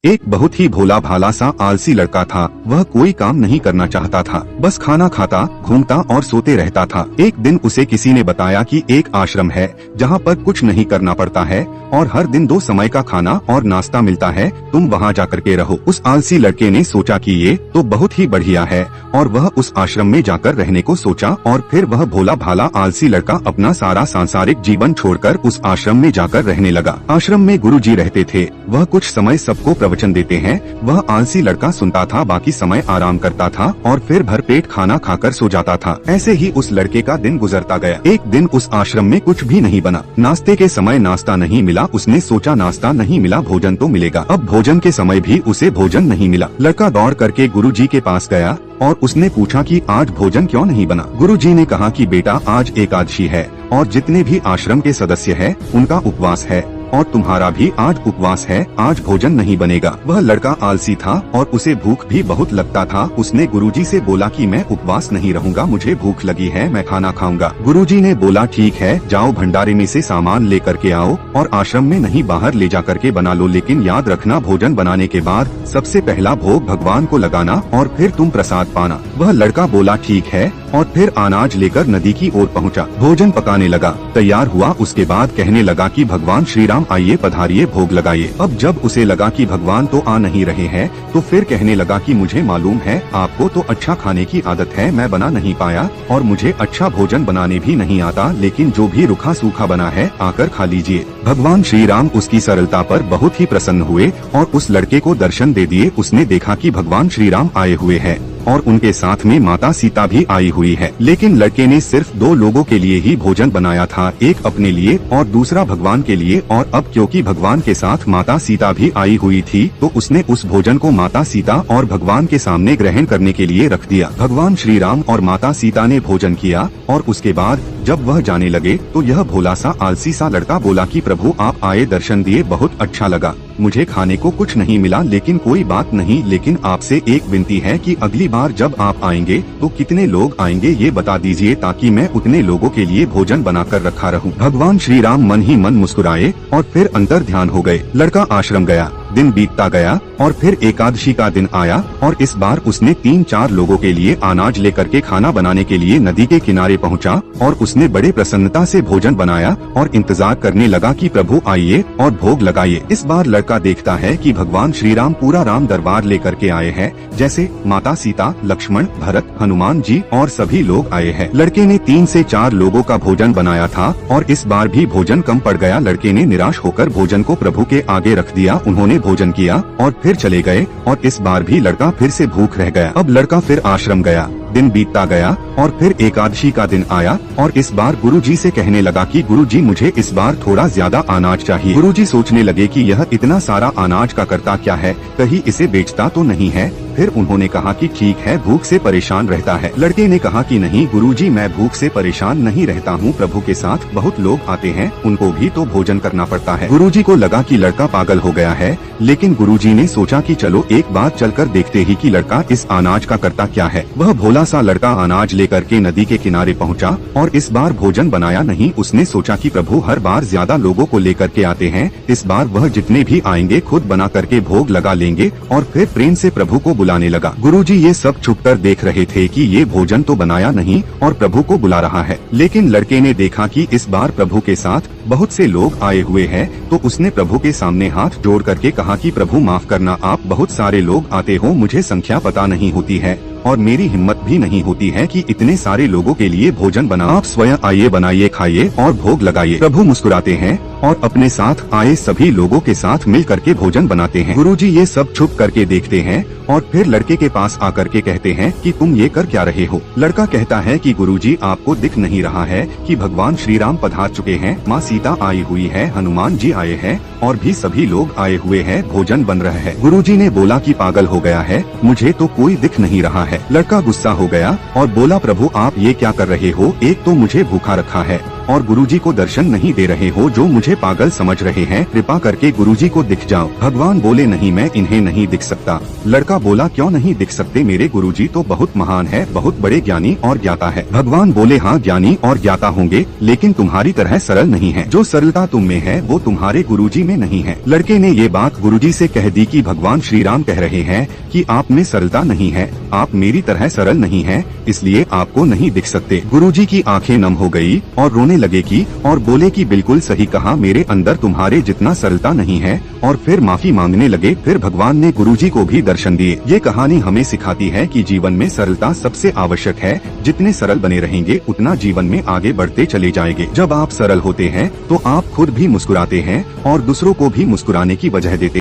एक बहुत ही भोला भाला सा आलसी लड़का था। वह कोई काम नहीं करना चाहता था, बस खाना खाता, घूमता और सोते रहता था। एक दिन उसे किसी ने बताया कि एक आश्रम है जहाँ पर कुछ नहीं करना पड़ता है और हर दिन 2 समय का खाना और नाश्ता मिलता है, तुम वहाँ जाकर के रहो। उस आलसी लड़के ने सोचा कि ये तो बहुत ही बढ़िया है और वह उस आश्रम में जाकर रहने को सोचा। और फिर वह भोला भाला आलसी लड़का अपना सारा सांसारिक जीवन छोड़कर उस आश्रम में जाकर रहने लगा। आश्रम में गुरुजी रहते थे, वह कुछ समय सबको प्रवचन देते हैं। वह आलसी लड़का सुनता था, बाकी समय आराम करता था और फिर भरपेट खाना खाकर सो जाता था। ऐसे ही उस लड़के का दिन गुजरता गया। एक दिन उस आश्रम में कुछ भी नहीं बना। नाश्ते के समय नाश्ता नहीं मिला। उसने सोचा नाश्ता नहीं मिला, भोजन तो मिलेगा। अब भोजन के समय भी उसे भोजन नहीं मिला। लड़का दौड़ करके गुरुजी के पास गया और उसने पूछा कि आज भोजन क्यों नहीं बना। गुरुजी ने कहा कि बेटा आज एकादशी है और जितने भी आश्रम के सदस्य हैं उनका उपवास है और तुम्हारा भी आज उपवास है, आज भोजन नहीं बनेगा। वह लड़का आलसी था और उसे भूख भी बहुत लगता था। उसने गुरुजी से बोला कि मैं उपवास नहीं रहूंगा, मुझे भूख लगी है, मैं खाना खाऊंगा। गुरुजी ने बोला ठीक है, जाओ भंडारे में से सामान लेकर के आओ और आश्रम में नहीं बाहर ले जा करके बना लो, लेकिन याद रखना भोजन बनाने के बाद सबसे पहला भोग भगवान को लगाना और फिर तुम प्रसाद पाना। वह लड़का बोला ठीक है और फिर अनाज लेकर नदी की ओर पहुंचा। भोजन पकाने लगा, तैयार हुआ। उसके बाद कहने लगा कि भगवान श्री राम आइए, पधारिए, भोग लगाइए। अब जब उसे लगा कि भगवान तो आ नहीं रहे हैं तो फिर कहने लगा कि मुझे मालूम है आपको तो अच्छा खाने की आदत है, मैं बना नहीं पाया और मुझे अच्छा भोजन बनाने भी नहीं आता, लेकिन जो भी रूखा सूखा बना है आकर खा लीजिए। भगवान श्री राम उसकी सरलता पर बहुत ही प्रसन्न हुए और उस लड़के को दर्शन दे दिए। उसने देखा कि भगवान श्री राम आए हुए हैं और उनके साथ में माता सीता भी आई हुई है, लेकिन लड़के ने सिर्फ 2 लोगों के लिए ही भोजन बनाया था, एक अपने लिए और दूसरा भगवान के लिए। और अब क्योंकि भगवान के साथ माता सीता भी आई हुई थी तो उसने उस भोजन को माता सीता और भगवान के सामने ग्रहण करने के लिए रख दिया। भगवान श्री राम और माता सीता ने भोजन किया और उसके बाद जब वह जाने लगे तो यह भोला सा आलसी सा लड़का बोला कि प्रभु आप आए, दर्शन दिए, बहुत अच्छा लगा। मुझे खाने को कुछ नहीं मिला, लेकिन कोई बात नहीं, लेकिन आपसे एक विनती है कि अगली बार जब आप आएंगे तो कितने लोग आएंगे ये बता दीजिए ताकि मैं उतने लोगों के लिए भोजन बनाकर रखा रहूं। भगवान श्री राम मन ही मन मुस्कुराए और फिर अंतर ध्यान हो गए। लड़का आश्रम गया, दिन बीतता गया और फिर एकादशी का दिन आया और इस बार उसने 3-4 लोगों के लिए अनाज लेकर के खाना बनाने के लिए नदी के किनारे पहुंचा और उसने बड़े प्रसन्नता से भोजन बनाया और इंतजार करने लगा कि प्रभु आइए और भोग लगाइए। इस बार लड़का देखता है कि भगवान श्री राम पूरा राम दरबार लेकर के आए हैं, जैसे माता सीता, लक्ष्मण, भरत, हनुमान जी और सभी लोग आए हैं। लड़के ने 3 से 4 लोगों का भोजन बनाया था और इस बार भी भोजन कम पड़ गया। लड़के ने निराश होकर भोजन को प्रभु के आगे रख दिया। उन्होंने भोजन किया और फिर चले गए और इस बार भी लड़का फिर से भूख रह गया। अब लड़का फिर आश्रम गया, दिन बीतता गया और फिर एकादशी का दिन आया और इस बार गुरुजी से कहने लगा कि गुरुजी मुझे इस बार थोड़ा ज्यादा अनाज चाहिए। गुरुजी सोचने लगे कि यह इतना सारा अनाज का करता क्या है, कहीं इसे बेचता तो नहीं है। फिर उन्होंने कहा कि ठीक है, भूख से परेशान रहता है। लड़के ने कहा कि नहीं गुरुजी, मैं भूख से परेशान नहीं रहता हूँ, प्रभु के साथ बहुत लोग आते हैं, उनको भी तो भोजन करना पड़ता है। गुरुजी को लगा कि लड़का पागल हो गया है, लेकिन गुरुजी ने सोचा कि चलो एक बार चलकर देखते ही कि लड़का इस अनाज का करता क्या है। वह भोला सा लड़का अनाज लेकर के नदी के किनारे पहुंचा और इस बार भोजन बनाया नहीं। उसने सोचा कि प्रभु हर बार ज्यादा लोगों को लेकर के आते हैं, इस बार वह जितने भी आएंगे खुद बना करके भोग लगा लेंगे और फिर प्रेम से प्रभु को बुलाने लगा। गुरुजी ये सब छुपकर देख रहे थे कि ये भोजन तो बनाया नहीं और प्रभु को बुला रहा है, लेकिन लड़के ने देखा कि इस बार प्रभु के साथ बहुत से लोग आए हुए हैं तो उसने प्रभु के सामने हाथ जोड़ करके कहा कि प्रभु माफ करना, आप बहुत सारे लोग आते हो, मुझे संख्या पता नहीं होती है और मेरी हिम्मत भी नहीं होती है कि इतने सारे लोगों के लिए भोजन बना, आप स्वयं आइए, बनाइए, खाइए और भोग लगाइए। प्रभु मुस्कुराते हैं और अपने साथ आए सभी लोगों के साथ मिल करके भोजन बनाते हैं। गुरुजी ये सब छुप करके देखते हैं और फिर लड़के के पास आकर के कहते हैं कि तुम ये कर क्या रहे हो। लड़का कहता है कि गुरुजी आपको दिख नहीं रहा है कि भगवान श्री राम पधार चुके हैं, माँ सीता आई हुई है, हनुमान जी आए हैं और भी सभी लोग आए हुए हैं, भोजन बन रहा है। गुरुजी ने बोला कि पागल हो गया है, मुझे तो कोई दिख नहीं रहा है। लड़का गुस्सा हो गया और बोला, प्रभु आप ये क्या कर रहे हो? एक तो मुझे भूखा रखा है और गुरुजी को दर्शन नहीं दे रहे हो, जो मुझे पागल समझ रहे हैं। कृपा करके गुरुजी को दिख जाओ। भगवान बोले, नहीं, मैं इन्हें नहीं दिख सकता। लड़का बोला, क्यों नहीं दिख सकते? मेरे गुरुजी तो बहुत महान है, बहुत बड़े ज्ञानी और ज्ञाता है। भगवान बोले, हाँ ज्ञानी और ज्ञाता होंगे, लेकिन तुम्हारी तरह सरल नहीं है। जो सरलता तुम में है वो तुम्हारे गुरुजी में नहीं है। लड़के ने ये बात गुरुजी से कह दी कि भगवान श्री राम कह रहे हैं कि आप में सरलता नहीं है, आप मेरी तरह सरल नहीं है, इसलिए आपको नहीं दिख सकते। गुरुजी की आंखें नम हो गई और रोने लगे की और बोले कि बिल्कुल सही कहा, मेरे अंदर तुम्हारे जितना सरलता नहीं है, और फिर माफी मांगने लगे। फिर भगवान ने गुरुजी को भी दर्शन दिए। ये कहानी हमें सिखाती है कि जीवन में सरलता सबसे आवश्यक है। जितने सरल बने रहेंगे उतना जीवन में आगे बढ़ते चले जाएंगे। जब आप सरल होते हैं तो आप खुद भी मुस्कुराते हैं और दूसरों को भी मुस्कुराने की वजह देते हैं।